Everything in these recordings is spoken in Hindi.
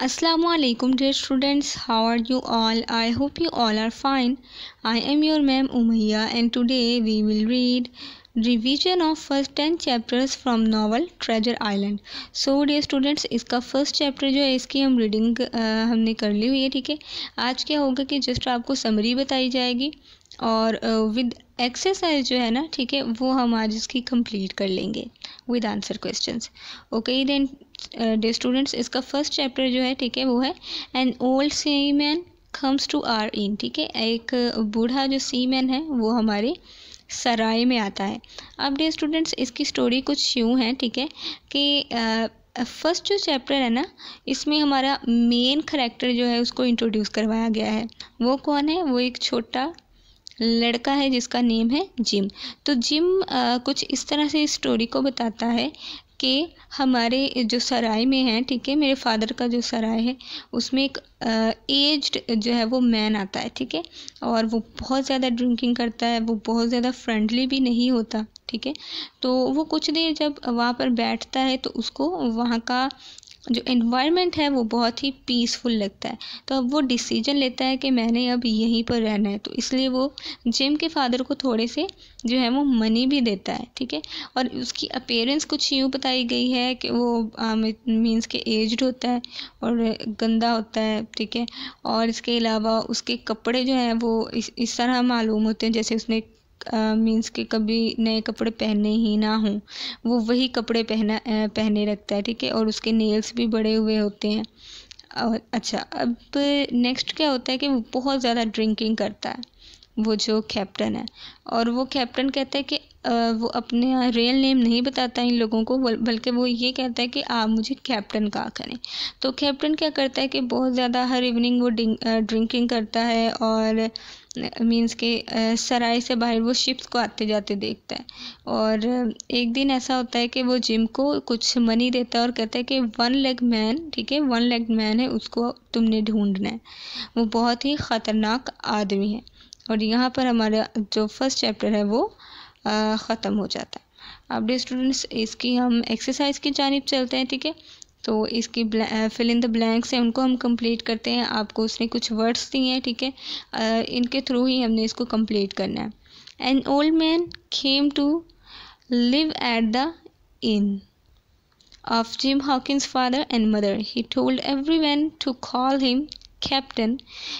Assalamualaikum dear students, how are you all? I hope you all are fine. I am your ma'am Umayya and today we will read revision of first 10 chapters from novel Treasure Island. So dear students, इसका फर्स्ट चैप्टर जो है इसकी हम रीडिंग हमने कर ली हुई है, ठीक है। आज क्या होगा कि जस्ट आपको समरी बताई जाएगी और विद एक्सरसाइज जो है ना, ठीक है, वो हम आज इसकी कंप्लीट कर लेंगे with answer questions. Okay then dear students, इसका फर्स्ट चैप्टर जो है, ठीक है, वो है an old seaman comes to our inn. ठीक है, एक बूढ़ा जो सीमैन है वो हमारे सराय में आता है। अब डियर स्टूडेंट्स, इसकी स्टोरी कुछ यूँ है, ठीक है, कि फर्स्ट जो चैप्टर है ना, इसमें हमारा मेन करेक्टर जो है उसको इंट्रोड्यूस करवाया गया है। वो कौन है? वो एक छोटा लड़का है जिसका नेम है जिम। तो जिम कुछ इस तरह से इस स्टोरी को बताता है कि हमारे जो सराय में है, ठीक है, मेरे फादर का जो सराय है उसमें एक एज्ड जो है वो मैन आता है, ठीक है, और वो बहुत ज़्यादा ड्रिंकिंग करता है, वो बहुत ज़्यादा फ्रेंडली भी नहीं होता, ठीक है। तो वो कुछ देर जब वहाँ पर बैठता है तो उसको वहाँ का जो एनवायरनमेंट है वो बहुत ही पीसफुल लगता है। तो अब वो डिसीजन लेता है कि मैंने अब यहीं पर रहना है, तो इसलिए वो जिम के फादर को थोड़े से जो है वो मनी भी देता है, ठीक है। और उसकी अपीयरेंस कुछ यूँ बताई गई है कि वो मीन्स के एज्ड होता है और गंदा होता है, ठीक है। और इसके अलावा उसके कपड़े जो हैं वो इस तरह मालूम होते हैं जैसे उसने मीन्स के कभी नए कपड़े पहने ही ना हों, वो वही कपड़े पहने रखता है, ठीक है। और उसके नेल्स भी बड़े हुए होते हैं। और अच्छा, अब नेक्स्ट क्या होता है कि वो बहुत ज़्यादा ड्रिंकिंग करता है, वो जो कैप्टन है। और वो कैप्टन कहता है कि वो अपने रियल नेम नहीं बताता इन लोगों को, बल्कि वो ये कहता है कि आप मुझे कैप्टन कहा करें। तो कैप्टन क्या करता है कि बहुत ज़्यादा हर इवनिंग वो ड्रिंकिंग करता है और मीन्स के सराय से बाहर वो शिप्स को आते जाते देखता है। और एक दिन ऐसा होता है कि वो जिम को कुछ मनी देता है और कहता है कि वन लेग मैन, ठीक है, वन लेग मैन है, उसको तुमने ढूंढना है, वो बहुत ही ख़तरनाक आदमी है। और यहाँ पर हमारा जो फर्स्ट चैप्टर है वो ख़त्म हो जाता है। अब डे स्टूडेंट्स, इसकी हम एक्सरसाइज की जानिब चलते हैं, ठीक है। तो इसकी फिल इन द ब्लैंक्स हैं, उनको हम कंप्लीट करते हैं। आपको उसने कुछ वर्ड्स दिए हैं, ठीक है, इनके थ्रू ही हमने इसको कंप्लीट करना है। An old man came to live at the inn of Jim Hawkins' father and mother. He told everyone to call him Captain.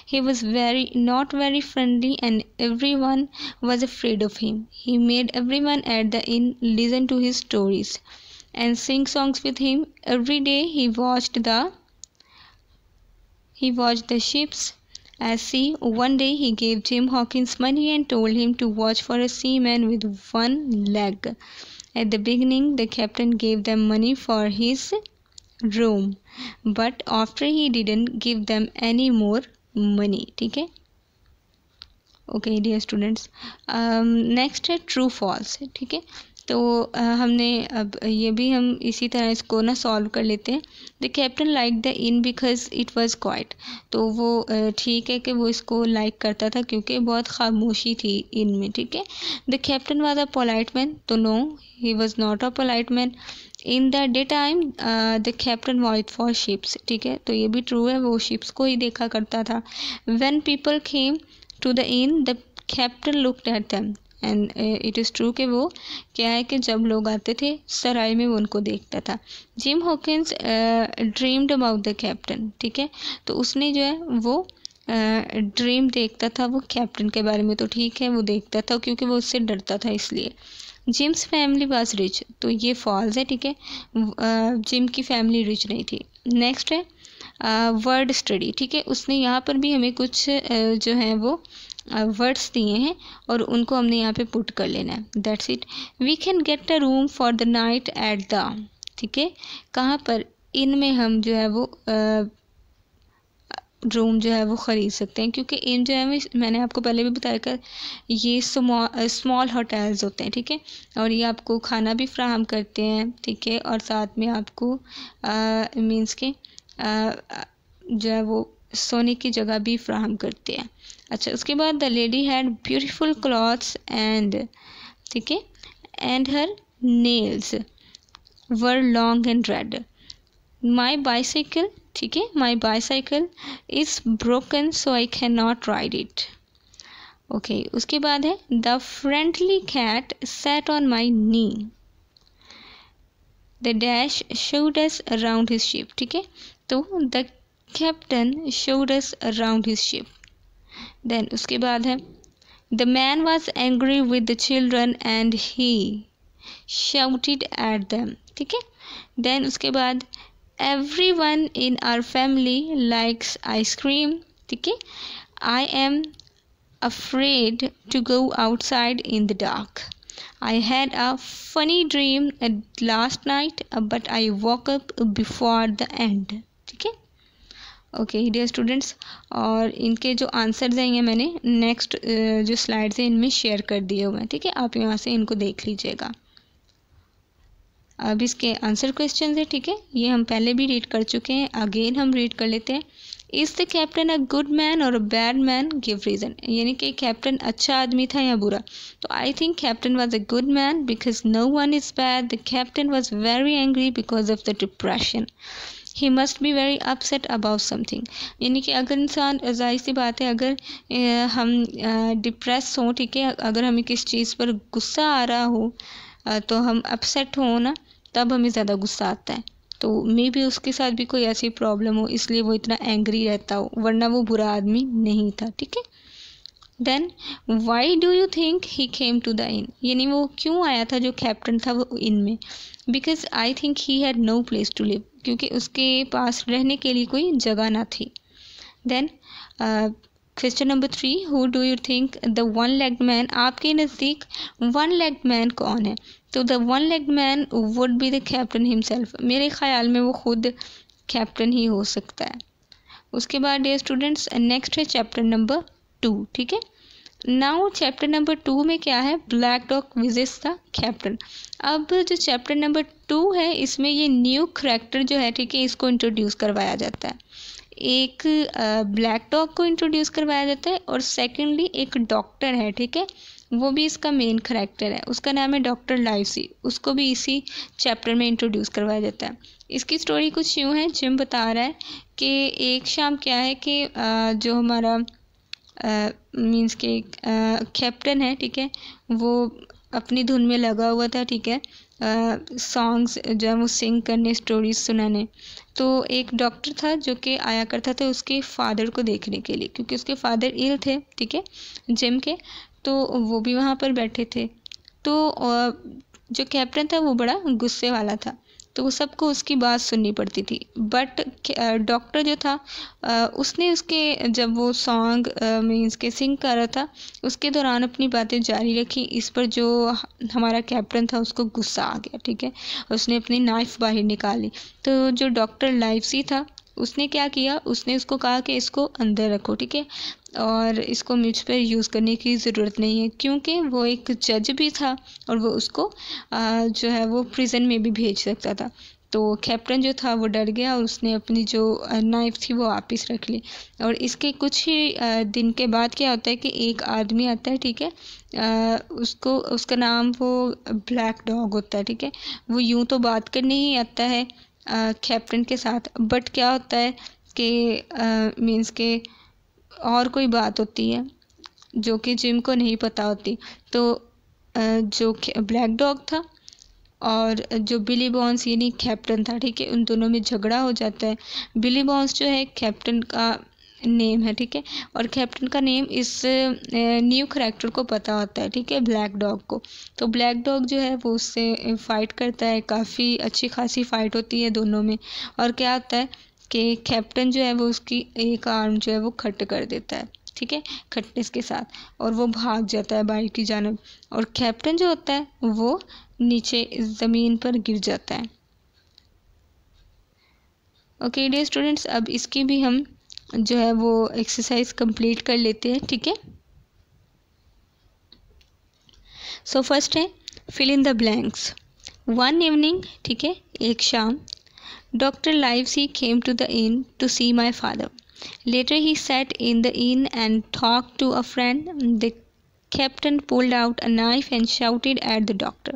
He was not very friendly and everyone was afraid of him. He made everyone at the inn listen to his stories and sing songs with him. Every day he watched the ships at sea. One day he gave Jim Hawkins money and told him to watch for a seaman with one leg. At the beginning, the captain gave them money for his room, but after he didn't give them any more money, ठीक है। ओके डियर स्टूडेंट्स, नेक्स्ट है ट्रू फॉल्स, ठीक है। तो हमने अब ये भी हम इसी तरह इसको ना सॉल्व कर लेते हैं। The captain like the in because it was quite. तो वो ठीक है कि वो इसको लाइक करता था क्योंकि बहुत खामोशी थी इन में, ठीक है। The captain was a polite man, तो no, he was not a polite man. In the day time the captain watch for ships, ठीक है, तो ये भी ट्रू है, वो शिप्स को ही देखा करता था। When people came to the inn the captain looked at them and it is true कि वो क्या है कि जब लोग आते थे सराय में वो उनको देखता था। Gym Hawkins dreamed about the captain, ठीक है, तो उसने जो है वो ड्रीम देखता था वो कैप्टन के बारे में, तो ठीक है, वो देखता था क्योंकि वो उससे डरता था इसलिए। जिम्स फैमिली वाज रिच, तो ये फॉल्स है, ठीक है, जिम की फैमिली रिच नहीं थी। नेक्स्ट है वर्ड स्टडी, ठीक है, उसने यहाँ पर भी हमें कुछ जो है वो वर्ड्स दिए हैं और उनको हमने यहाँ पे पुट कर लेना है। That's it. We can get a room for the night at the, ठीक है, कहाँ पर? इन में हम जो है वो रूम जो है वो ख़रीद सकते हैं, क्योंकि इन जो है मैंने आपको पहले भी बताया कि ये स्मॉल होटल्स होते हैं, ठीक है, और ये आपको खाना भी फ्राहम करते हैं, ठीक है, और साथ में आपको मीन्स के जो है वो सोने की जगह भी फ्राहम करते हैं। अच्छा, उसके बाद the lady had beautiful clothes and, ठीक है, and her nails were long and red. My bicycle ठीक है, my bicycle is broken so I can not ride it. Okay, उसके बाद है the friendly cat sat on my knee. The dash showed us around his ship. ठीक है, तो the captain showed us around his ship. Then उसके बाद है the man was angry with the children and he shouted at them. ठीक है, देन उसके बाद everyone in our family likes ice cream। ठीक है, I am afraid to go outside in the dark। I had a funny dream last night but I woke up before the end। ठीक है, ओके डियर स्टूडेंट्स, और इनके जो आंसर्स हैं ये मैंने नेक्स्ट जो स्लाइड्स हैं इनमें शेयर कर दिए हुए हैं। ठीक है, आप यहाँ से इनको देख लीजिएगा। अब इसके आंसर क्वेश्चन है। ठीक है, ये हम पहले भी रीड कर चुके हैं, अगेन हम रीड कर लेते हैं। Is the captain a good man और a bad man, give reason. यानी कि कैप्टन अच्छा आदमी था या बुरा। तो I think captain was a good man because no one is bad. The captain was very angry because of the depression. He must be very upset about something. यानी कि अगर इंसान, जाहिर सी बात है, अगर हम डिप्रेस हों, ठीक है, अगर हमें किस चीज़ पर गुस्सा आ रहा हो तो हम अपसेट हो ना, तब हमें ज़्यादा गुस्सा आता है। तो मे बी उसके साथ भी कोई ऐसी प्रॉब्लम हो, इसलिए वो इतना एंग्री रहता हो, वरना वो बुरा आदमी नहीं था। ठीक है, then why do you think he came to the inn. यानी वो क्यों आया था जो कैप्टन था वो इन में। Because I think he had no place to live, क्योंकि उसके पास रहने के लिए कोई जगह ना थी। Then question number 3, who do you think the one legged man. आपके नज़दीक वन लेग्ड मैन कौन है। तो the one legged man would be the captain himself. मेरे ख्याल में वो खुद कैप्टन ही हो सकता है। उसके बाद डियर स्टूडेंट्स, नेक्स्ट है चैप्टर नंबर 2। ठीक है, नाउ चैप्टर नंबर 2 में क्या है, black dog visits the captain. अब जो चैप्टर नंबर 2 है इसमें ये न्यू करैक्टर जो है, ठीक है, इसको इंट्रोड्यूस करवाया जाता है। एक ब्लैक डॉग को इंट्रोड्यूस करवाया जाता है और सेकेंडली एक डॉक्टर है। ठीक है, वो भी इसका मेन करैक्टर है, उसका नाम है डॉक्टर लाइवसी। उसको भी इसी चैप्टर में इंट्रोड्यूस करवाया जाता है। इसकी स्टोरी कुछ यूँ है, जिम बता रहा है कि एक शाम क्या है कि जो हमारा मीन्स के कैप्टन है, ठीक है, वो अपनी धुन में लगा हुआ था। ठीक है, सॉन्ग्स जो है वो सिंग करने, स्टोरीज सुनाने। तो एक डॉक्टर था जो कि आया करता था उसके फादर को देखने के लिए, क्योंकि उसके फादर इल थे। ठीक है, जिम के, तो वो भी वहाँ पर बैठे थे। तो जो कैप्टन था वो बड़ा गुस्से वाला था, तो वो सबको उसकी बात सुननी पड़ती थी। बट डॉक्टर जो था उसने उसके, जब वो सॉन्ग मीन्स के सिंग कर रहा था, उसके दौरान अपनी बातें जारी रखी। इस पर जो हमारा कैप्टन था उसको गुस्सा आ गया। ठीक है, उसने अपनी नाइफ बाहर निकाली। तो जो डॉक्टर लाइवसी था उसने क्या किया, उसने उसको कहा कि इसको अंदर रखो। ठीक है, और इसको मुझ पर यूज़ करने की ज़रूरत नहीं है, क्योंकि वो एक जज भी था और वो उसको जो है वो प्रिजन में भी भेज सकता था। तो कैप्टन जो था वो डर गया और उसने अपनी जो नाइफ थी वो वापस रख ली। और इसके कुछ ही दिन के बाद क्या होता है कि एक आदमी आता है। ठीक है, उसको, उसका नाम वो ब्लैक डॉग होता है। ठीक है, वो यूँ तो बात करने ही आता है कैप्टन के साथ, बट क्या होता है कि मीन्स के और कोई बात होती है जो कि जिम को नहीं पता होती। तो जो ब्लैक डॉग था और जो बिली बॉन्स यानी कैप्टन था, ठीक है, उन दोनों में झगड़ा हो जाता है। बिली बॉन्स जो है कैप्टन का नेम है। ठीक है, और कैप्टन का नेम इस न्यू करैक्टर को पता होता है। ठीक है, ब्लैक डॉग को। तो ब्लैक डॉग जो है वो उससे फ़ाइट करता है, काफ़ी अच्छी खासी फ़ाइट होती है दोनों में। और क्या होता है कि कैप्टन जो है वो उसकी एक आर्म जो है वो कट कर देता है। ठीक है, खटनेस के साथ, और वो भाग जाता है बाहर की जानब, और कैप्टन जो होता है वो नीचे ज़मीन पर गिर जाता है। ओके डियर स्टूडेंट्स, अब इसकी भी हम जो है वो एक्सरसाइज कंप्लीट कर लेते हैं। ठीक है, सो फर्स्ट है fill in the blanks. One evening, ठीक है, एक शाम, Dr. Livesey came to the inn to see my father. Later he sat in the inn and talked to a friend. The captain pulled out a knife and shouted at the doctor.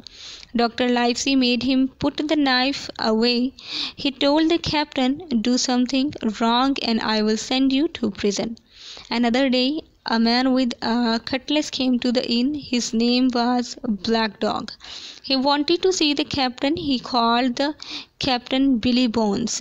Dr. Livesey made him put the knife away. He told the captain, "Do something wrong and I will send you to prison." Another day, a man with a cutlass came to the inn. His name was Black Dog. He wanted to see the captain. He called the captain Billy Bones.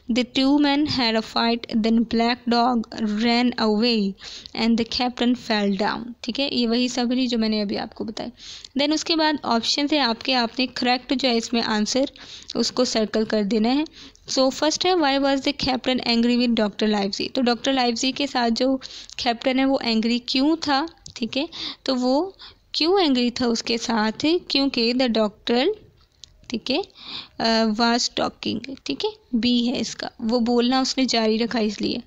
The two men had a fight. Then Black Dog ran away and the captain fell down. ठीक है, ये वही समरी जो मैंने अभी आपको बताया. देन उसके बाद ऑप्शन है आपके, आपने करेक्ट जो है इसमें आंसर उसको सर्कल कर देना है. सो फर्स्ट है, why was the captain angry with doctor Livesey. तो डॉक्टर लाइवजी के साथ जो कैप्टन है वो एंग्री क्यों था. ठीक है, तो वो क्यों एंग्री था उसके साथ, क्योंकि द डॉक्टर, ठीक है, वाज टॉकिंग. ठीक है, बी है इसका, वो बोलना उसने जारी रखा इसलिए.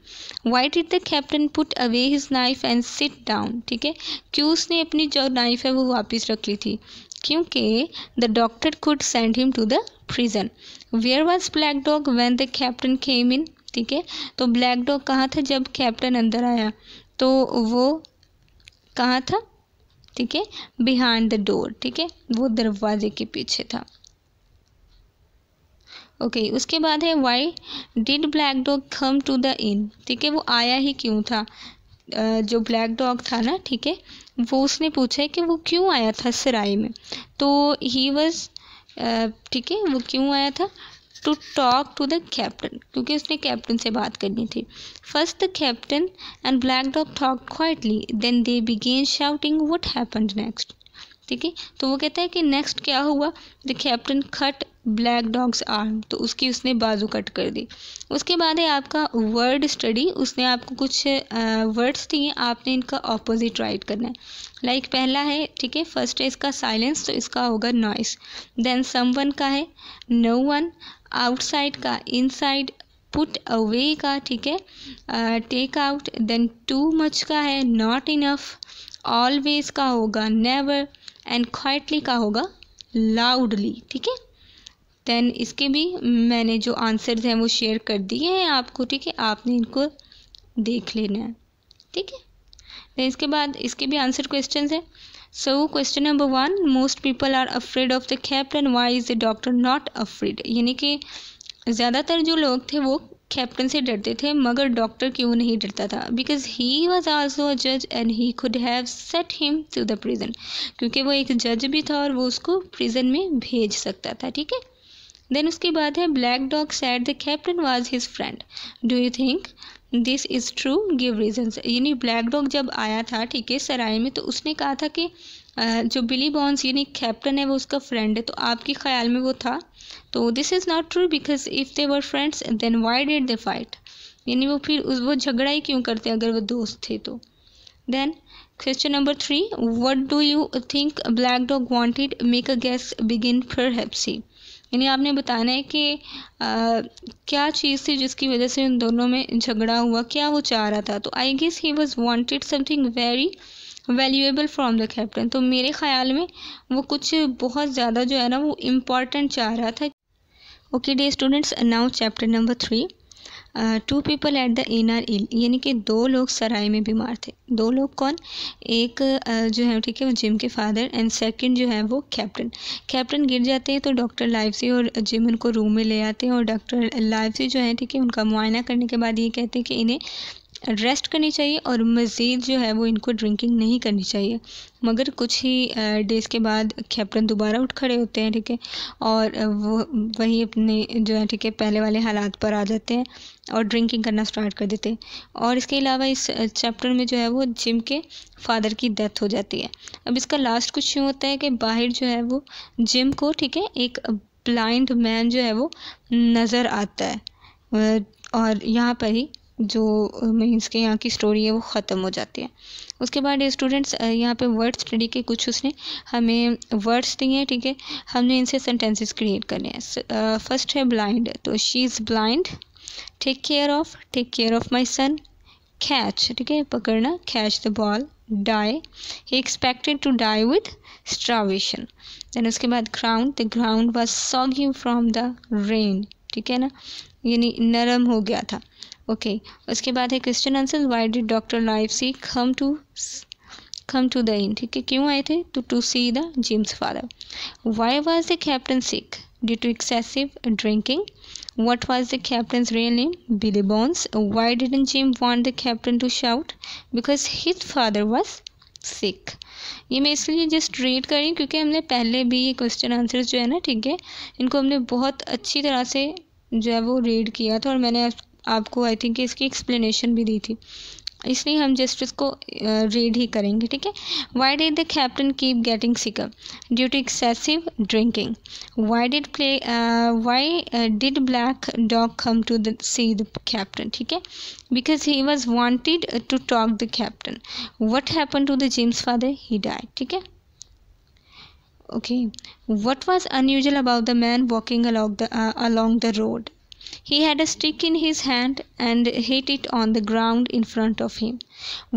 Y did the captain put away his knife and sit down. ठीक है, क्यों उसने अपनी जो नाइफ है वो वापस रख ली थी, क्योंकि the doctor could send him to the prison. Where was black dog when the captain came in. ठीक है, तो ब्लैक डॉग कहाँ था जब कैप्टन अंदर आया, तो वो कहाँ था. ठीक है, बिहाइंड द डोर. ठीक है, वो दरवाजे के पीछे था. ओके, उसके बाद है, why did black dog come to the inn. ठीक है, वो आया ही क्यों था. जो ब्लैक डॉग था ना, ठीक है, वो उसने पूछा है कि वो क्यों आया था सराय में. तो ही वॉज, ठीक है, वो क्यों आया था, to talk to the captain, क्योंकि उसने कैप्टन से बात करनी थी. First the captain and black dog talk quietly, then they began shouting. What happened next. ठीक है, तो वो कहता है कि नेक्स्ट क्या हुआ. The captain cut black dogs arm, तो उसने बाजू कट कर दी. उसके बाद है आपका वर्ड स्टडी. उसने आपको कुछ वर्ड्स दिए, आपने इनका ऑपोजिट राइट करना है. लाइक पहला है, ठीक है, फर्स्ट है इसका साइलेंस, तो इसका होगा नॉइस. देन समवन का है नो वन, आउटसाइड का इनसाइड, पुट अवे का, ठीक है, take out. Then too much का है नॉट इनफ, ऑलवेज का होगा नेवर, एंड क्वाइटली का होगा लाउडली. ठीक है, देन इसके भी मैंने जो आंसर्स हैं वो शेयर कर दिए हैं आपको. ठीक है, आपने इनको देख लेना है. ठीक है, देन इसके बाद इसके भी आंसर क्वेश्चंस हैं. So question number 1, most people are afraid of the captain, why is the doctor not afraid. यानी कि ज़्यादातर जो लोग थे वो कैप्टन से डरते थे, मगर डॉक्टर क्यों नहीं डरता था. Because he was also a जज and he could have set him to the prison, क्योंकि वो एक जज भी था और वो उसको प्रिजन में भेज सकता था. ठीक है, देन उसके बाद है, black dog sad the captain was his friend. Do you think this is true, give reasons. यानी ब्लैक डॉग जब आया था, ठीक है, सराय में, तो उसने कहा था कि जो बिली बॉन्स यानी कैप्टन है वो उसका फ्रेंड है, तो आपके ख्याल में वो था. तो this is not true, because if they were friends then why did they fight. यानी वो फिर वो झगड़ा ही क्यों करते अगर वो दोस्त थे तो. Then question number 3, what do you think black dog wanted, make a guess, begin perhaps he. यानी आपने बताना है कि क्या चीज़ थी जिसकी वजह से उन दोनों में झगड़ा हुआ, क्या वो चाह रहा था. तो I guess he was wanted something very valuable from the captain. तो मेरे ख्याल में वो कुछ बहुत ज़्यादा जो है ना वो इम्पॉर्टेंट चाह रहा था. Okay dear students, now chapter number 3. 2 people at the inn are ill. यानी कि 2 लोग सराय में बीमार थे. 2 लोग कौन, एक जो है, ठीक है, वो जिम के फादर, एंड सेकंड जो है वो कैप्टन. कैप्टन गिर जाते हैं तो डॉक्टर लाइवसी और जिम उनको रूम में ले आते हैं, और डॉक्टर लाइवसी जो है, ठीक है, उनका मुआयना करने के बाद ये कहते हैं कि इन्हें रेस्ट करनी चाहिए और मज़ीद जो है वो इनको ड्रिंकिंग नहीं करनी चाहिए. मगर कुछ ही डेज़ के बाद कैप्टन दोबारा उठ खड़े होते हैं, ठीक है, और वो वही अपने जो है, ठीक है, पहले वाले हालात पर आ जाते हैं और ड्रिंकिंग करना स्टार्ट कर देते हैं. और इसके अलावा इस चैप्टर में जो है वो जिम के फादर की डेथ हो जाती है. अब इसका लास्ट कुछ यूँ होता है कि बाहर जो है वो जिम को, ठीक है, एक ब्लाइंड मैन जो है वो नज़र आता है, और यहाँ पर ही जो मीन्स के यहाँ की स्टोरी है वो ख़त्म हो जाती है. उसके बाद स्टूडेंट्स यहाँ पे वर्ड स्टडी के कुछ उसने हमें वर्ड्स दिए हैं, ठीक है, हमने इनसे सेंटेंसेस क्रिएट करने हैं. फर्स्ट है ब्लाइंड, तो she is blind. Take care of my son. Catch, ठीक है, पकड़ना, catch the ball. Die, he expected to die with starvation. Then उसके बाद ground, the ground was soggy from the rain. ठीक है ना, यानी नरम हो गया था. ओके, उसके बाद है question answer. Why did doctor Livesey come to come to the inn, ठीक है, क्यों आए थे? to see the Jim's father. Why was the captain sick? Due to excessive drinking. What was the captain's real name? Billy Bones. Why didn't Jim want the captain to shout? Because his father was sick. ये मैं इसलिए जस्ट रीड कर रही हूँ क्योंकि हमने पहले भी ये क्वेश्चन आंसर्स जो है ना, ठीक है, इनको हमने बहुत अच्छी तरह से जो है वो रीड किया था और मैंने आपको आई थिंक इसकी एक्सप्लेनेशन भी दी थी, इसलिए हम जस्ट इसको रीड ही करेंगे, ठीक है। Why did the captain keep getting sicker? Due to excessive drinking. Why did black dog come to see the captain, ठीक है, because he was wanted to talk the captain. What happen to the Jim's father? He died, ठीक है। Okay, what was unusual about the man walking along the road? He had a stick in his hand and hit it on the ground in front of him.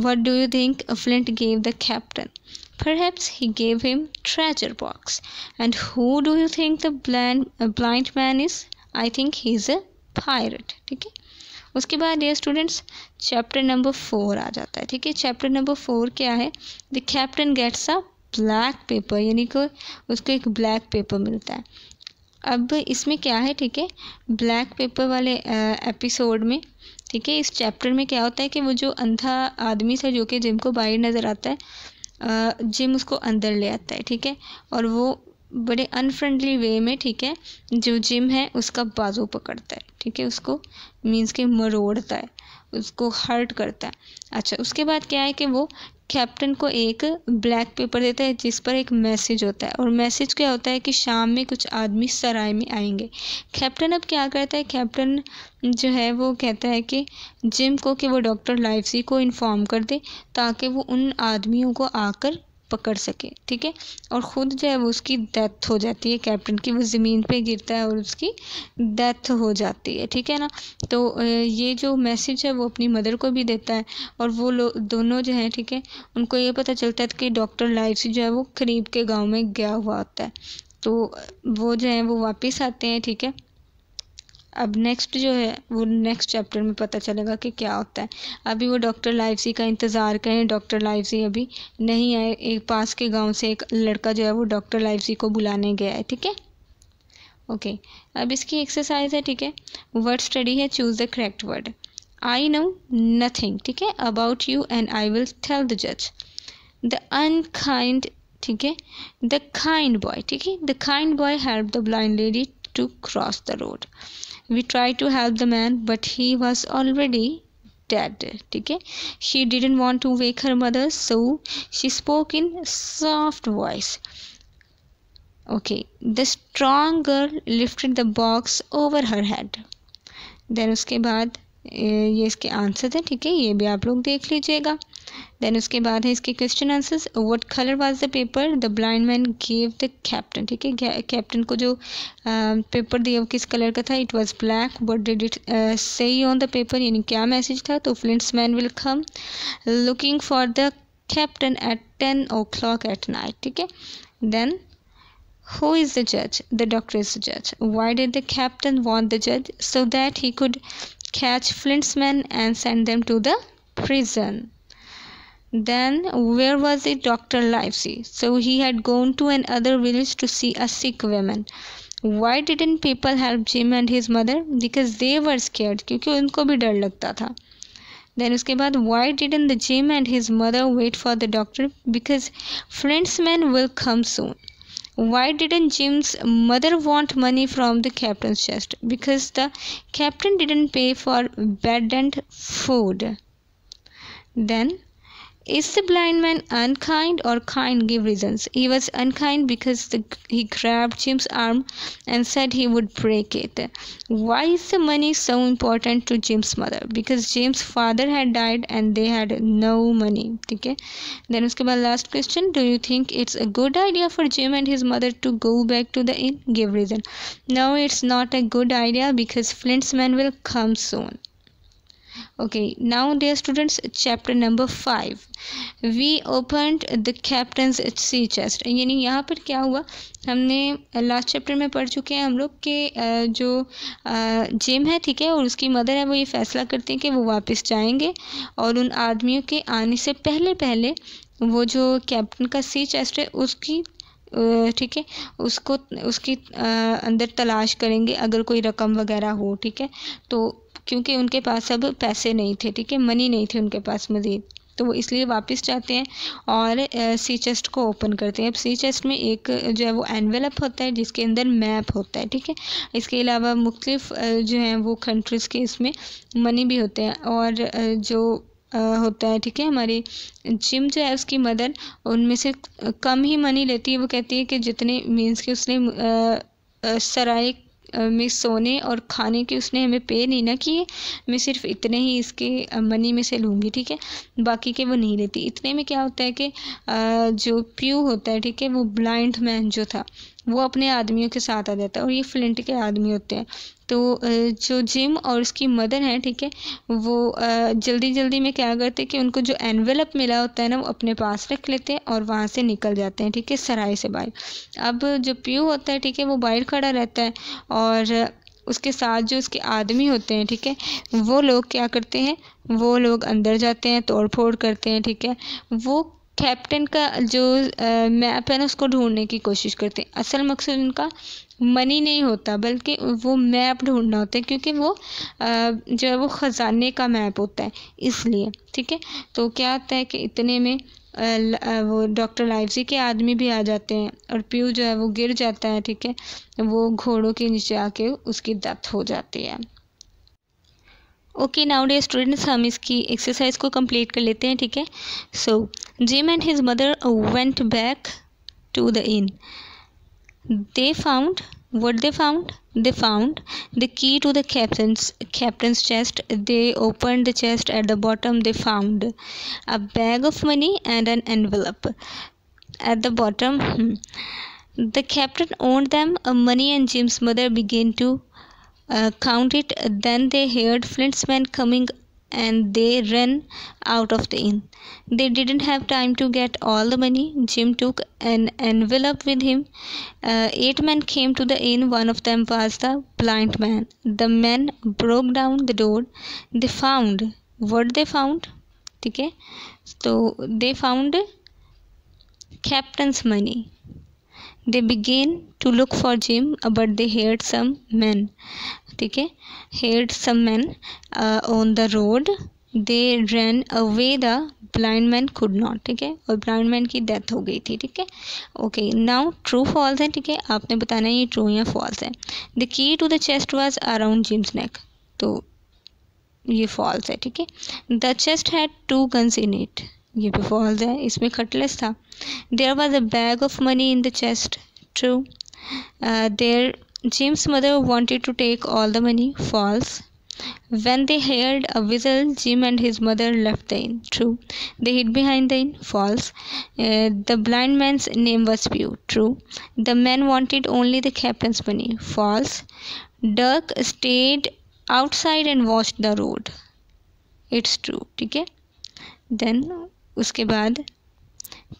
What do you think Flint gave the captain? Perhaps he gave him treasure box. And who do you think the blind man is? I think he's a pirate. ठीक है, उसके बाद ये स्टूडेंट्स चैप्टर नंबर 4 आ जाता है, ठीक है। चैप्टर नंबर 4 क्या है? The captain gets a black paper, यानी कि उसको एक ब्लैक पेपर मिलता है। अब इसमें क्या है, ठीक है, ब्लैक पेपर वाले एपिसोड में, ठीक है, इस चैप्टर में क्या होता है कि वो जो अंधा आदमी था जो कि जिम को बाहर नज़र आता है, जिम उसको अंदर ले आता है, ठीक है, और वो बड़े अनफ्रेंडली वे में, ठीक है, जो जिम है उसका बाजू पकड़ता है, ठीक है, उसको मीन्स के मरोड़ता है, उसको हर्ट करता है। अच्छा, उसके बाद क्या है कि वो कैप्टन को एक ब्लैक पेपर देता है जिस पर एक मैसेज होता है, और मैसेज क्या होता है कि शाम में कुछ आदमी सराय में आएंगे। कैप्टन अब क्या करता है? कैप्टन जो है वो कहता है कि जिम को कि वो डॉक्टर लाइवसी को इन्फॉर्म कर दे ताकि वो उन आदमियों को आकर पकड़ सके, ठीक है, और ख़ुद जो है वो उसकी डेथ हो जाती है कैप्टन की, वो ज़मीन पे गिरता है और उसकी डेथ हो जाती है, ठीक है ना। तो ये जो मैसेज है वो अपनी मदर को भी देता है और वो लोग दोनों जो हैं, ठीक है, उनको ये पता चलता है कि डॉक्टर लाइवसी जो है वो करीब के गांव में गया हुआ होता है, तो वो जो है वो वापस आते हैं, ठीक है। अब नेक्स्ट जो है वो नेक्स्ट चैप्टर में पता चलेगा कि क्या होता है। अभी वो डॉक्टर लाइवसी का इंतज़ार करें, डॉक्टर लाइवसी अभी नहीं आए। एक पास के गांव से एक लड़का जो है वो डॉक्टर लाइवसी को बुलाने गया है, ठीक है। ओके, अब इसकी एक्सरसाइज है, ठीक है, वर्ड स्टडी है, choose the correct word. I know nothing, ठीक है, about you and I will tell the जज। द अनकाइंड, ठीक है, द काइंड बॉय, ठीक है, the kind boy help the blind lady to cross the road. We tried to help the man, but he was already dead, ठीक है। She didn't want to wake her mother, so she spoke in soft voice. Okay, the strong girl lifted the box over her head. Then उसके बाद ये इसके आंसर है, ठीक है, ये भी आप लोग देख लीजिएगा। देन उसके बाद है इसके question answers. What colour was the paper the blind man give the captain, ठीक है, कैप्टन को जो पेपर दिया वो किस कलर का था? It was black. What did it say on the paper, यानी क्या मैसेज था? तो Flint's man will come looking for the captain at 10 o'clock at night, ठीक है। Then who is the judge? The doctor is the judge. Why did the captain want the judge? So that he could catch Flint's men and send them to the prison. Then where was the Dr. Livesey? So he had gone to another village to see a sick woman. Why didn't people help Jim and his mother? Because they were scared, क्योंकि उनको भी डर लगता था। Then उसके बाद why didn't the Jim and his mother wait for the doctor? Because Flint's men will come soon. Why didn't Jim's mother want money from the captain's chest? Because the captain didn't pay for bed and food. Then, is the blind man unkind or kind? Give reasons. He was unkind because he grabbed Jim's arm and said he would break it. Why is the money so important to Jim's mother? Because Jim's father had died and they had no money. ठीक है। Then उसके बाद last question. Do you think it's a good idea for Jim and his mother to go back to the inn? Give reason. No, it's not a good idea because Flint's men will come soon. Okay, now dear students, chapter number 5. We opened the captain's sea chest. यानी यहाँ पर क्या हुआ, हमने लास्ट चैप्टर में पढ़ चुके हैं हम लोग कि जो जिम है, ठीक है, और उसकी मदर है, वो ये फैसला करते हैं कि वो वापस जाएंगे और उन आदमियों के आने से पहले पहले वो जो कैप्टन का सी चेस्ट है उसकी ठीक है, उसको उसकी अंदर तलाश करेंगे अगर कोई रकम वगैरह हो, ठीक है। तो क्योंकि उनके पास अब पैसे नहीं थे, ठीक है, मनी नहीं थी उनके पास मज़ीद, तो वो इसलिए वापस जाते हैं और सी चेस्ट को ओपन करते हैं। अब सी चेस्ट में एक जो है वो एनवेलप होता है जिसके अंदर मैप होता है, ठीक है। इसके अलावा मुख्तलिफ जो हैं वो कंट्रीज़ के इसमें मनी भी होते हैं और जो होता है, ठीक है। हमारी जिम जो है उसकी मदर उनमें से कम ही मनी लेती है। वो कहती है कि जितने मीन्स कि उसने सराय में सोने और खाने के उसने हमें पे नहीं ना किए, मैं सिर्फ इतने ही इसके मनी में से लूँगी, ठीक है, बाकी के वो नहीं लेती। इतने में क्या होता है कि जो प्यू होता है, ठीक है, वो ब्लाइंड मैन जो था वो अपने आदमियों के साथ आ जाता है और ये फ्लिंट के आदमी होते हैं। तो जो जिम और उसकी मदर हैं, ठीक है, वो जल्दी जल्दी में क्या करते हैं कि उनको जो एनवेलप मिला होता है ना वो अपने पास रख लेते हैं और वहाँ से निकल जाते हैं, ठीक है, सराय से बाहर। अब जो प्यू होता है, ठीक है, वो बाहर खड़ा रहता है और उसके साथ जो उसके आदमी होते हैं, ठीक है, वो लोग क्या करते हैं, वो लोग अंदर जाते हैं, तोड़ फोड़ करते हैं, ठीक है। वो कैप्टन का जो मैप है ना उसको ढूंढने की कोशिश करते हैं। असल मकसद उनका मनी नहीं होता बल्कि वो मैप ढूंढना होता है, क्योंकि वो जो है वो ख़जाने का मैप होता है इसलिए, ठीक है। तो क्या होता है कि इतने में वो डॉक्टर लाइवजी के आदमी भी आ जाते हैं और प्यू जो है वो गिर जाता है, ठीक है, वो घोड़ों के नीचे आके उसकी डेथ हो जाती है। ओके नाउ डे स्टूडेंट्स, हम इसकी एक्सरसाइज को कंप्लीट कर लेते हैं, ठीक है। So Jim and his mother went back to the inn. They found what they found. They found the key to the captain's chest. They opened the chest. At the bottom, they found a bag of money and an envelope. At the bottom, the captain owned them. Money, and Jim's mother began to count it. Then they heard Flint's men coming and they ran out of the inn. They didn't have time to get all the money. Jim took an envelope with him. 8 men came to the inn. One of them was the blind man. The men broke down the door. They found what they found, ठीक है, तो they found captain's money. They began to look for Jim, but they heard some men, ठीक है, heard some men on the road. They ran away. The blind man could not, ठीक है, और blind man की डेथ हो गई थी, ठीक है। ओके नाउ ट्रू फॉल्स है, ठीक है, आपने बताना है ये ट्रू या फॉल्स है। The key to the chest was around Jim's neck, तो ये फॉल्स है, ठीक है। The chest had 2 guns in it, ये भी फॉल्स है, इसमें कटलेस था। There was a bag of money in the chest, true. There Jim's mother wanted to take all the money, false. When they heard a whistle, Jim and his mother left the inn, true. They hid behind the inn, false. The blind man's name was Pew, true. The men wanted only the captain's money, false. Dirk stayed outside and watched the road, it's true, ठीक है। Then उसके बाद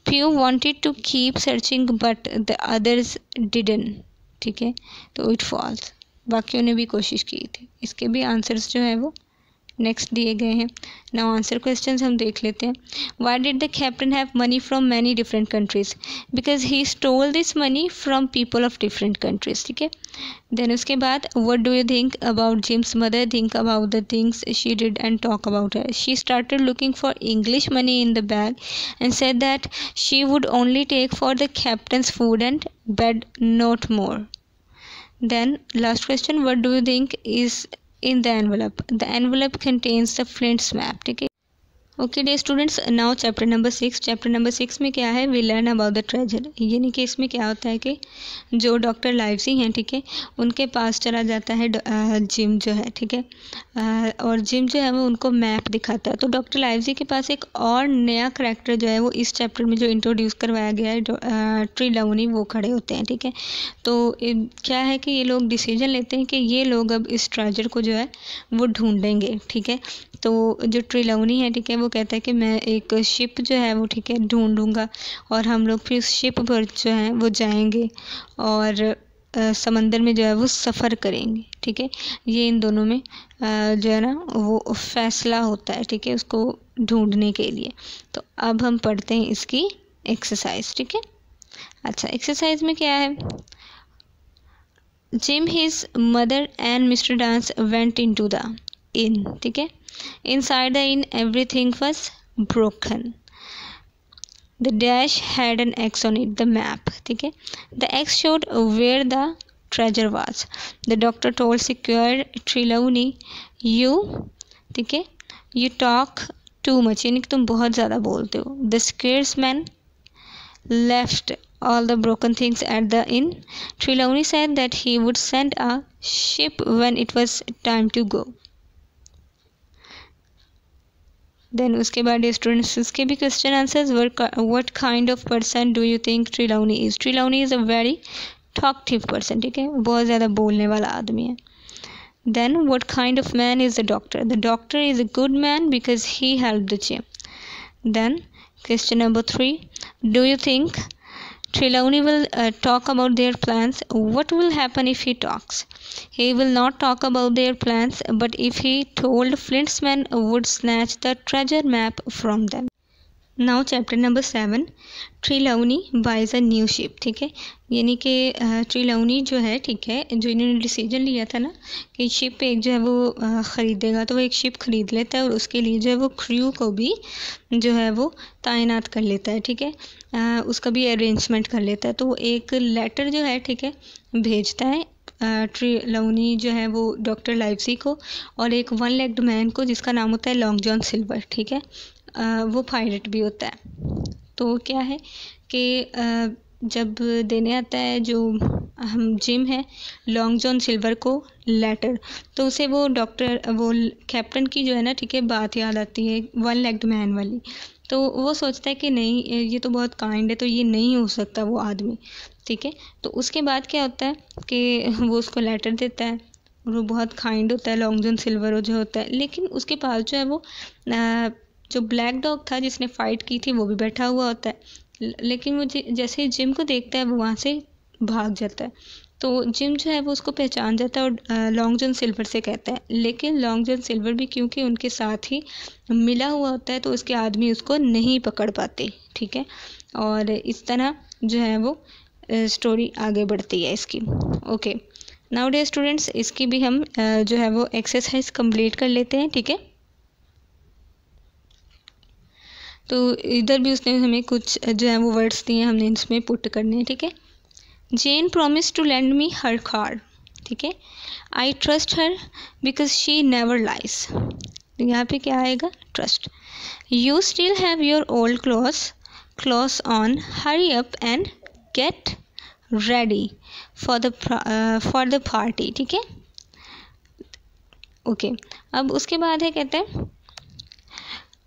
Pew wanted to keep searching but the others didn't, ठीक है, तो इट फॉल्स, बाकियों ने भी कोशिश की थी। इसके भी आंसर्स जो है वो नेक्स्ट दिए गए हैं। नाउ आंसर क्वेश्चंस हम देख लेते हैं। Why did the captain have money from many different countries? Because he stole this money from people of different countries, ठीक है। देन उसके बाद what do you think about Jim's mother? Think about the things she did and talk about her. She started looking for English money in the bag and said that she would only take for the captain's food and bed, not more. Then last question, what do you think is in the envelope? The envelope contains the Flint's map, ठीक है। Okay dear students, now chapter number 6। Chapter number 6 में क्या है? We learn about the treasure. यानी कि इसमें क्या होता है कि जो डॉक्टर लाइवजी हैं, ठीक है, उनके पास चला जाता है जिम जो है, ठीक है, और जिम जो है वो उनको मैप दिखाता है। तो डॉक्टर लाइवजी के पास एक और नया करैक्टर जो है वो इस चैप्टर में जो इंट्रोड्यूस करवाया गया है, ट्रिलाउनी, वो खड़े होते हैं, ठीक है। तो क्या है कि ये लोग डिसीजन लेते हैं कि ये लोग अब इस ट्रेजर को जो है वो ढूंढेंगे, ठीक है। तो जो ट्रिलाउनी है, ठीक है, वो कहता है कि मैं एक शिप जो है वो, ठीक है, ढूंढूंगा और हम लोग फिर उस शिप पर जो है वो जाएंगे और समंदर में जो है वो सफ़र करेंगे, ठीक है। ये इन दोनों में जो है ना वो फैसला होता है, ठीक है, उसको ढूंढने के लिए। तो अब हम पढ़ते हैं इसकी एक्सरसाइज, ठीक है। अच्छा, एक्सरसाइज में क्या है, Jim, his mother and Mr Dance went in to the inn, ठीक है। Inside the inn everything was broken. The dash had an X on it, the map, ठीक है। The X showed where the treasure was. The doctor told Secure Trelawney, you, ठीक है, you talk too much, यानी कि तुम बहुत ज़्यादा बोलते हो। The scaresman left all the broken things at the inn. Trelawney said that he would send a ship when it was time to go. Then उसके बाद स्टूडेंट्स उसके भी question answers. What kind of person do you think Trelawney is? Trelawney is a very talkative person, ठीक है, बहुत ज़्यादा बोलने वाला आदमी है। Then what kind of man is the doctor? The doctor is a good man because he help the Jim. Then question number 3, do you think Trelawney will talk about their plans? What will happen if he talks? He will not talk about their plans, but if he told, Flint's men would snatch the treasure map from them. Now chapter number 7, Trelawney buys a new ship, ठीक है, यानी कि ट्रिलाउनी जो है, ठीक है, जो इन्होंने डिसीजन लिया था ना कि शिप एक जो है वो ख़रीदेगा, तो वो एक शिप ख़रीद लेता है और उसके लिए जो है वो क्रू को भी जो है वो तैनात कर लेता है, ठीक है, उसका भी अरेंजमेंट कर लेता है। तो वो एक लेटर जो है, ठीक है, भेजता है ट्रिलाउनी जो है वो डॉक्टर लाइवसी को और एक वन लेग्ड मैन को जिसका नाम होता है लॉन्ग जॉन सिल्वर, ठीक है, वो पायलट भी होता है। तो क्या है कि जब देने आता है जो हम जिम है लॉन्ग जॉन सिल्वर को लेटर, तो उसे वो कैप्टन की जो है ना, ठीक है, बात याद आती है वन लेग्ड मैन वाली। तो वो सोचता है कि नहीं, ये तो बहुत काइंड है, तो ये नहीं हो सकता वो आदमी, ठीक है। तो उसके बाद क्या होता है कि वो उसको लेटर देता है और वो बहुत काइंड होता है लॉन्ग जॉन सिल्वर जो होता है, लेकिन उसके पास जो है वो जो ब्लैक डॉग था जिसने फ़ाइट की थी वो भी बैठा हुआ होता है, लेकिन वो जैसे ही जिम को देखता है वो वहाँ से भाग जाता है। तो जिम जो है वो उसको पहचान जाता है और लॉन्ग जॉन सिल्वर से कहता है, लेकिन लॉन्ग जॉन सिल्वर भी क्योंकि उनके साथ ही मिला हुआ होता है तो उसके आदमी उसको नहीं पकड़ पाते, ठीक है। और इस तरह जो है वो स्टोरी आगे बढ़ती है इसकी। ओके, नाउ डे स्टूडेंट्स, इसकी भी हम जो है वो एक्सरसाइज कंप्लीट कर लेते हैं, ठीक है। तो इधर भी उसने हमें कुछ जो है वो वर्ड्स दिए, हमने इसमें पुट करने हैं, ठीक है। Jane promise to land me her car, ठीक है, I trust her because she never lies. यहाँ पे क्या आएगा? Trust. You still have your old clothes on, hurry up and get ready for the party, ठीक है। ओके, अब उसके बाद है, कहते हैं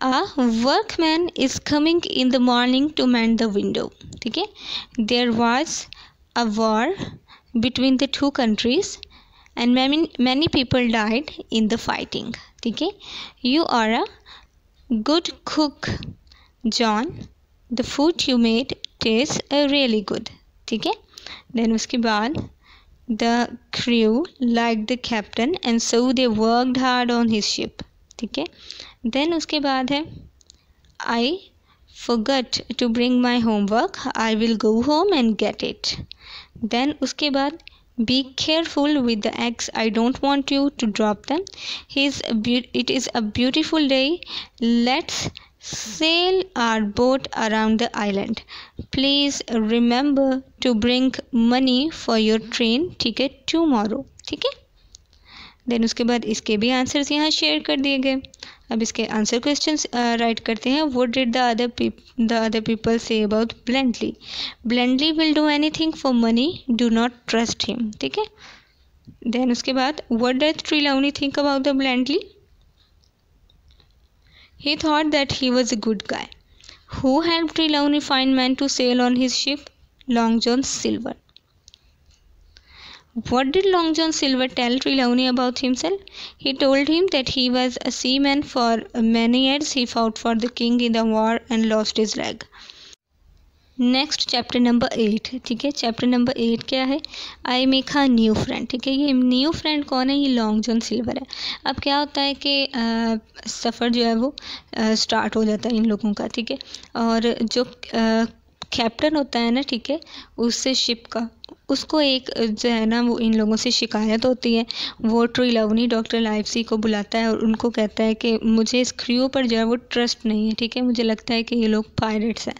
A workman is coming in the morning to mend the window, ठीक है। There was a war between the two countries and many people died in the fighting, ठीक है। You are a good cook, John. The food you made tastes really good, ठीक है। Then उसके बाद the crew liked the captain and so they worked hard on his ship, ठीक है। देन उसके बाद है I forgot to bring my homework, I will go home and get it. Then उसके बाद be careful with the eggs, I don't want you to drop them. It is a beautiful day, let's sail our boat around the island. Please remember to bring money for your train ticket tomorrow, ठीक है। देन उसके बाद इसके भी आंसर्स यहाँ शेयर कर दिए गए। अब इसके आंसर क्वेश्चंस राइट करते हैं। What did the other people say about Blandly? Blandly will do anything for money, do not trust him, ठीक है। देन उसके बाद what does Trelawney think about the Blandly? He thought that he was a good guy. Who help Trelawney find man to sail on his ship? Long John Silver. What did Long John Silver tell Trelawney about himself? He told him that he was a seaman for many years. He fought for the king in the war and lost his leg. Next chapter number 8, ठीक है। चैप्टर नंबर 8 क्या है? I make a new friend, ठीक है। ये न्यू फ्रेंड कौन है? ये लॉन्ग जॉन सिल्वर है। अब क्या होता है कि सफ़र जो है वो स्टार्ट हो जाता है इन लोगों का, ठीक है। और जो कैप्टन होता है ना, ठीक है, उससे शिप का, उसको एक जो है ना वो इन लोगों से शिकायत होती है। वो ट्रिलवनी डॉक्टर लाइवसी को बुलाता है और उनको कहता है कि मुझे इस क्रू पर जो है वो ट्रस्ट नहीं है, ठीक है। मुझे लगता है कि ये लोग पायरेट्स हैं।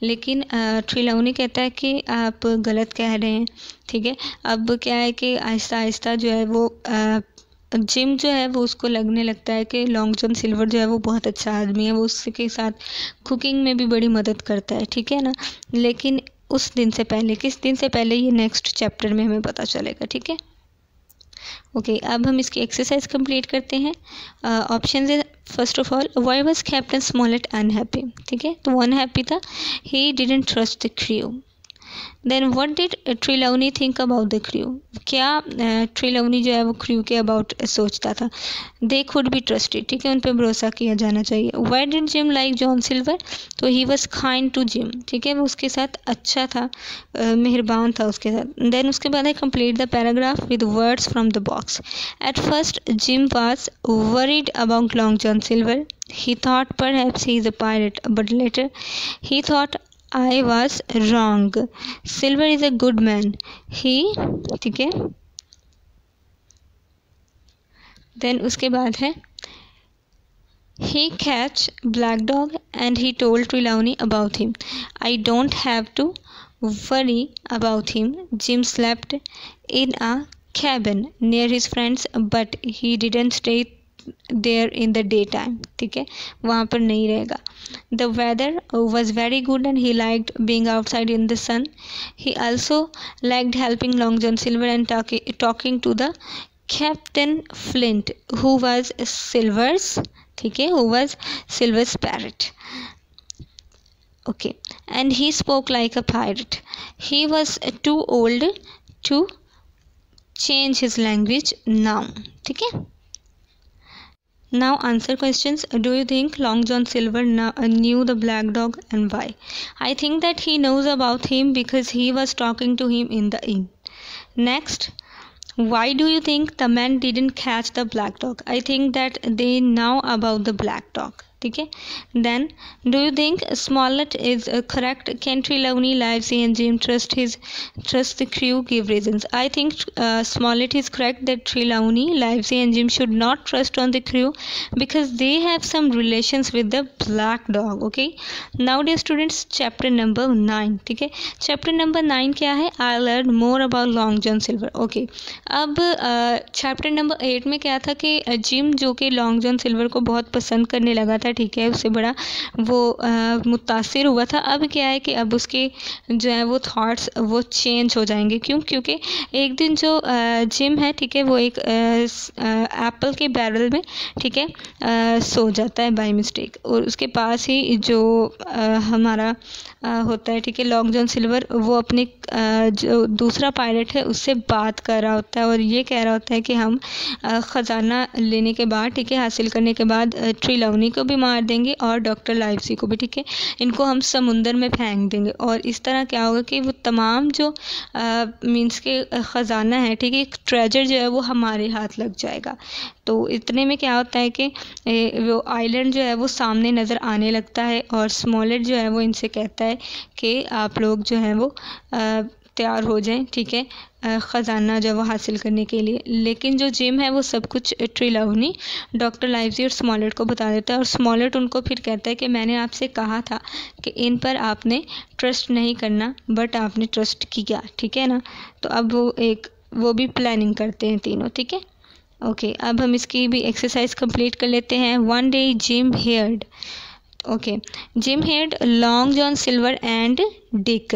लेकिन ट्रिलवनी कहता है कि आप गलत कह रहे हैं, ठीक है। अब क्या है कि आहिस्ता आहिस्ता जो है वो जिम जो है वो उसको लगने लगता है कि लॉन्ग जॉन सिल्वर जो है वो बहुत अच्छा आदमी है, वो उसके साथ कुकिंग में भी बड़ी मदद करता है, ठीक है ना। लेकिन उस दिन से पहले, किस दिन से पहले, ये नेक्स्ट चैप्टर में हमें पता चलेगा, ठीक है। ओके, अब हम इसकी एक्सरसाइज कंप्लीट करते हैं। ऑप्शन है, first of all, why was captain Smollett unhappy, ठीक है। तो वो अनहैप्पी था, he didn't trust the crew. Then what did Trelawney think about the crew, क्या ट्रिलवनी जो है वो क्रू के अबाउट सोचता था? दे कुड बी ट्रस्टेड, ठीक है, उन पर भरोसा किया जाना चाहिए। Why did Jim like John Silver, तो he was kind to Jim, ठीक है, वो उसके साथ अच्छा था, मेहरबान था उसके साथ। देन उसके बाद है complete the paragraph with words from the box. At first gym was worried about Long John silver, he thought perhaps he is a pirate, but later he thought I was wrong. Silver is a good man. He, ठीक है। देन उसके बाद है he catch black dog and he told Trelawney about him. I don't have to worry about him. Jim slept in a cabin near his friends, but he didn't stay there in the day time, ठीक है, वहाँ पर नहीं रहेगा। The weather was very good and he liked being outside in the sun. He also liked helping Long John Silver and talking to the Captain Flint who was Silver's, ठीक है, who was Silver's parrot. Okay, and he spoke like a pirate. He was too old to change his language now, ठीक है। Now answer questions. Do you think Long John Silver knew the black dog, and why? I think that he knows about him because he was talking to him in the inn. Next, why do you think the men didn't catch the black dog? I think that they know about the black dog, ठीक है। Then do you think Smollett is correct? Can Trelawney Livesey and Jim trust the crew? Give reasons. I think Smollett is correct that Trelawney Livesey and Jim should not trust on the crew because they have some relations with the black dog. Okay, now dear students, chapter number 9, ठीक है। चैप्टर नंबर 9 क्या है? I learn more about Long John Silver. Okay, अब चैप्टर नंबर 8 में क्या था कि जिम जो कि लॉन्ग जॉन सिल्वर को बहुत पसंद करने लगा था, ठीक है, उससे बड़ा वो मुतासिर हुआ था। अब क्या है कि अब उसके जो है वो थॉट्स वो चेंज हो जाएंगे। क्यों? क्योंकि एक दिन जो जिम है, ठीक है, वो एक एप्पल के बैरल में, ठीक है, सो जाता है बाय मिस्टेक, और उसके पास ही जो हमारा होता है, ठीक है, लॉन्ग जॉन सिल्वर, वो अपने जो दूसरा पायलट है उससे बात कर रहा होता है और ये कह रहा होता है कि हम ख़जाना लेने के बाद, ठीक है, हासिल करने के बाद ट्रिलवनी को भी मार देंगे और डॉक्टर लाइवसी को भी, ठीक है, इनको हम समुंदर में फेंक देंगे। और इस तरह क्या होगा कि वो तमाम जो मीन्स के ख़जाना है, ठीक है, एक ट्रेजर जो है वो हमारे हाथ लग जाएगा। तो इतने में क्या होता है कि वो आइलैंड जो है वो सामने नज़र आने लगता है और स्मॉलेट जो है वो इनसे कहता है कि आप लोग जो हैं वो तैयार हो जाएं, ठीक है, ख़जाना जो वो हासिल करने के लिए। लेकिन जो जिम है वो सब कुछ ट्रिलवनी, डॉक्टर लाइवसी और स्मॉलेट को बता देता है और स्मॉलेट उनको फिर कहता है कि मैंने आपसे कहा था कि इन पर आपने ट्रस्ट नहीं करना, बट आपने ट्रस्ट किया, ठीक है ना। तो अब वो भी प्लानिंग करते हैं तीनों, ठीक है। ओके, अब हम इसकी भी एक्सरसाइज कंप्लीट कर लेते हैं। One day gym heard, okay, Jim heard Long John Silver and Dick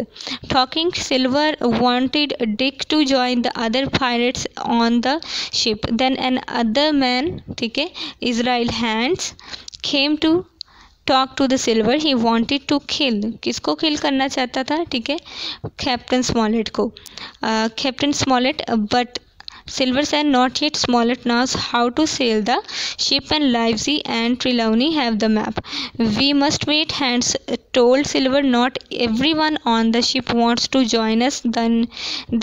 talking. Silver wanted Dick to join the other pirates on the ship. Then another man, ठीक है, Israel Hands, came to talk to the Silver. He wanted to kill, किसको किल करना चाहता था, ठीक है, कैप्टन स्मॉलेट को, captain Smollett, but Silver said not yet. Smollett knows how to sail the ship and Livesey and Trelawney have the map. We must wait. Hands told Silver, "Not everyone on the ship wants to join us."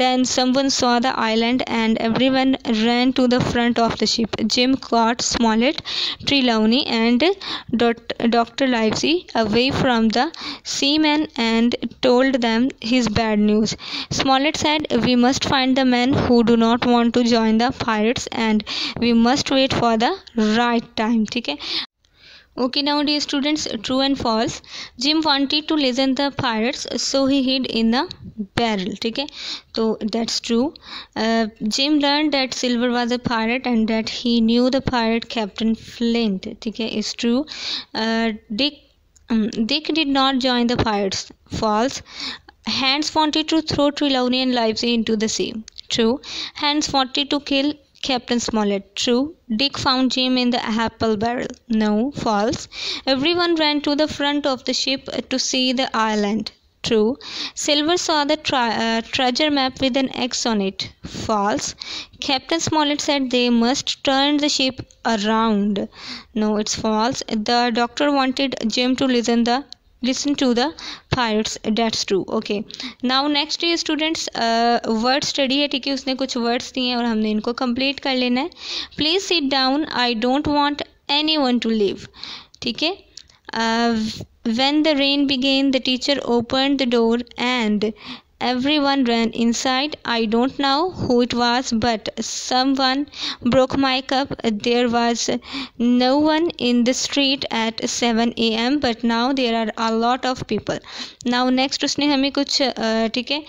Then someone saw the island and everyone ran to the front of the ship. Jim caught Smollett, Trelawney, and Dr. Livesey away from the seamen and told them his bad news. Smollett said, "We must find the men who do not want to join the pirates and we must wait for the right time." ठीक है. Okay, now dear students, true and false. Jim wanted to listen the pirates, so he hid in the barrel. ठीक है, तो that's true. Jim learned that Silver was a pirate and that he knew the pirate Captain Flint. ठीक है, is true. Dick did not join the pirates. False. Hans wanted to throw Trelawney and Livesey into the sea. True. Hans wanted to kill Captain Smollett. True. Dick found Jim in the apple barrel. No. False. Everyone ran to the front of the ship to see the island. True. Silver saw the treasure map with an X on it. False. Captain Smollett said they must turn the ship around. No, it's false. The doctor wanted Jim to listen to the pirates. That's true. Okay, now next is students word study है. ठीक है, उसने कुछ words दिए हैं और हमने इनको complete कर लेना है. Please sit down. I don't want anyone to leave. ठीक है. When the rain began, the teacher opened the door and everyone ran inside. I don't know who it was, but someone broke my cup. There was no one in the street at 7 a.m. but now there are a lot of people. Now next उसने हमें कुछ ठीक है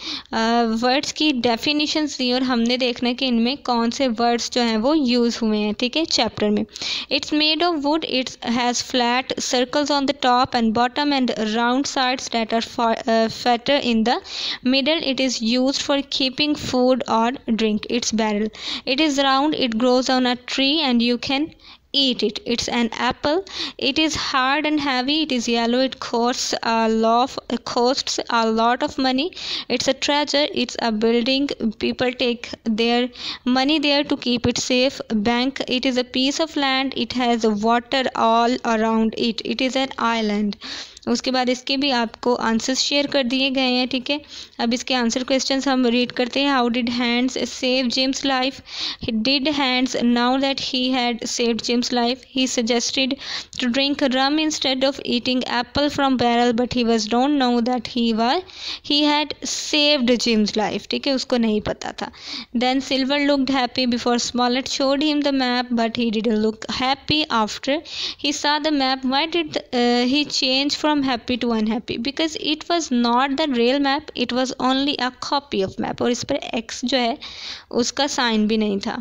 वर्ड्स की डेफिनेशंस दी और हमने देखना है कि इनमें कौन से वर्ड्स जो हैं वो यूज़ हुए हैं. ठीक है, चैप्टर में. It's made of wood. It has flat circles on the top and bottom and round sides that are fatter in the middle. It is used for keeping food or drink. It's barrel. It is round. It grows on a tree and you can eat it. It's an apple. It is hard and heavy. It is yellow. It costs a lot of money. It's a treasure. It's a building. People take their money there to keep it safe. Bank. It is a piece of land. It has water all around it. It is an island. उसके बाद इसके भी आपको आंसर्स शेयर कर दिए गए हैं. ठीक है, अब इसके आंसर क्वेश्चंस हम रीड करते हैं. How did Hands save Jim's life? Did Hands now that he had saved Jim's life he suggested to drink rum instead of eating apple from barrel but he was don't know that he had saved Jim's life. ठीक है, उसको नहीं पता था. Then Silver looked happy before Smollett showed him the map but he didn't look happy after he saw the map. Why did he change from happy to unhappy? Because it was not the real map. It was only a copy of map. और इस पर X जो है उसका साइन भी नहीं था.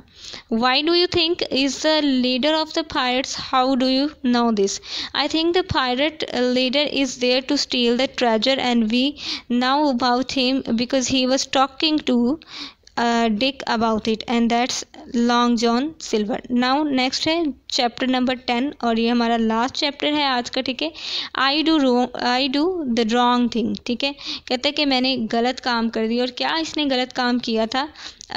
Why do you think is the leader of the pirates? How do you know this? I think the pirate leader is there to steal the treasure and we know about him because he was talking to Dick about it and that's Long John Silver. Now next है चैप्टर नंबर 10 और ये हमारा लास्ट चैप्टर है आज का. ठीक है, I do the wrong thing. ठीक है, कहते हैं कि मैंने गलत काम कर दिया. और क्या इसने गलत काम किया था?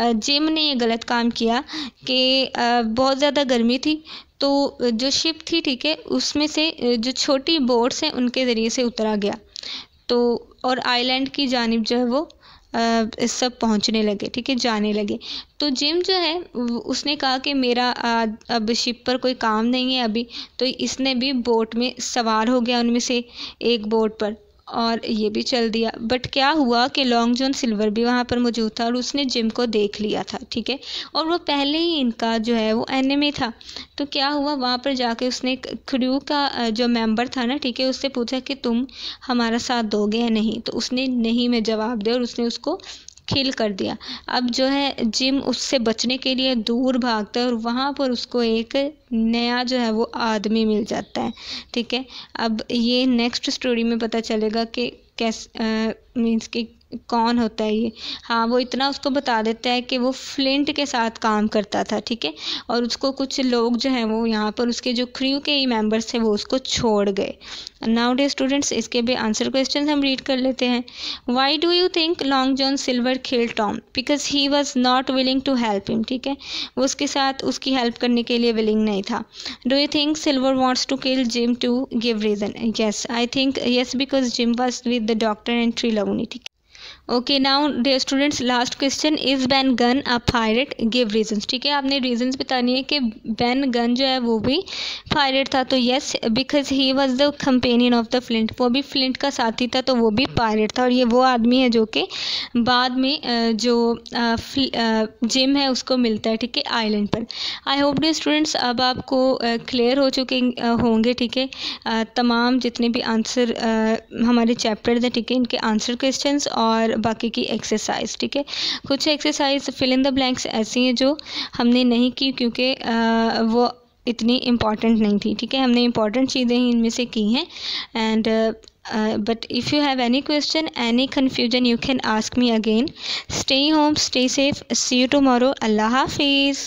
जिम ने ये गलत काम किया कि बहुत ज़्यादा गर्मी थी तो जो शिप थी, ठीक है, उसमें से जो छोटी बोट्स हैं उनके ज़रिए से उतरा गया तो और आइलैंड की जानिब जो है वो सब पहुंचने लगे. ठीक है, जाने लगे. तो जिम जो है उसने कहा कि मेरा अब शिप पर कोई काम नहीं है अभी, तो इसने भी बोट में सवार हो गया उनमें से एक बोट पर और ये भी चल दिया. बट क्या हुआ कि लॉन्ग जॉन सिल्वर भी वहाँ पर मौजूद था और उसने जिम को देख लिया था. ठीक है, और वो पहले ही इनका जो है वो एनिमी था. तो क्या हुआ, वहाँ पर जाके उसने क्रू का जो मेंबर था ना, ठीक है, उससे पूछा कि तुम हमारा साथ दोगे या नहीं. तो उसने नहीं में जवाब दिया और उसने उसको किल कर दिया. अब जो है जिम उससे बचने के लिए दूर भागता है और वहाँ पर उसको एक नया जो है वो आदमी मिल जाता है. ठीक है, अब ये नेक्स्ट स्टोरी में पता चलेगा कि कैसे मीन्स कि कौन होता है ये। हाँ, वो इतना उसको बता देता है कि वो फ्लिंट के साथ काम करता था, ठीक है, और उसको कुछ लोग जो हैं वो यहाँ पर उसके जो क्रू के ही मेंबर्स थे वो उसको छोड़ गए। नाउ डे स्टूडेंट्स, इसके भी आंसर क्वेश्चन हम रीड कर लेते हैं। Why do you think Long John Silver kill Tom? Because he was not willing to help him, ठीक है, वो उसके साथ उसकी हेल्प करने के लिए विलिंग नहीं था। Do you think Silver wants to kill Jim to give reason? Yes, I think yes, because Jim was with the doctor and Trelawney, ठीक है। Okay, now dear students, last question, is Ben Gunn a pirate? Give reasons, ठीक है, आपने रीजंस बतानी है कि बेन गन जो है वो भी पायरेट था। तो yes, because he was the companion of the flint, वो भी फ्लिंट का साथी था, तो वो भी पायरेट था। और ये वो आदमी है जो कि बाद में जो जिम है उसको मिलता है, ठीक है, आइलैंड पर। आई होप डियर स्टूडेंट्स अब आपको क्लियर हो चुके होंगे, ठीक है, तमाम जितने भी आंसर हमारे चैप्टर हैं, ठीक है, इनके आंसर क्वेश्चंस और बाकी की एक्सरसाइज, ठीक है। कुछ exercise fill in the blanks ऐसी हैं जो हमने नहीं की क्योंकि वो इतनी इम्पॉर्टेंट नहीं थी, ठीक है, हमने इम्पॉर्टेंट चीज़ें ही इनमें से की हैं। And but if you have any question, any confusion, you can ask me again. Stay home, stay safe, see you tomorrow. Allah Hafiz.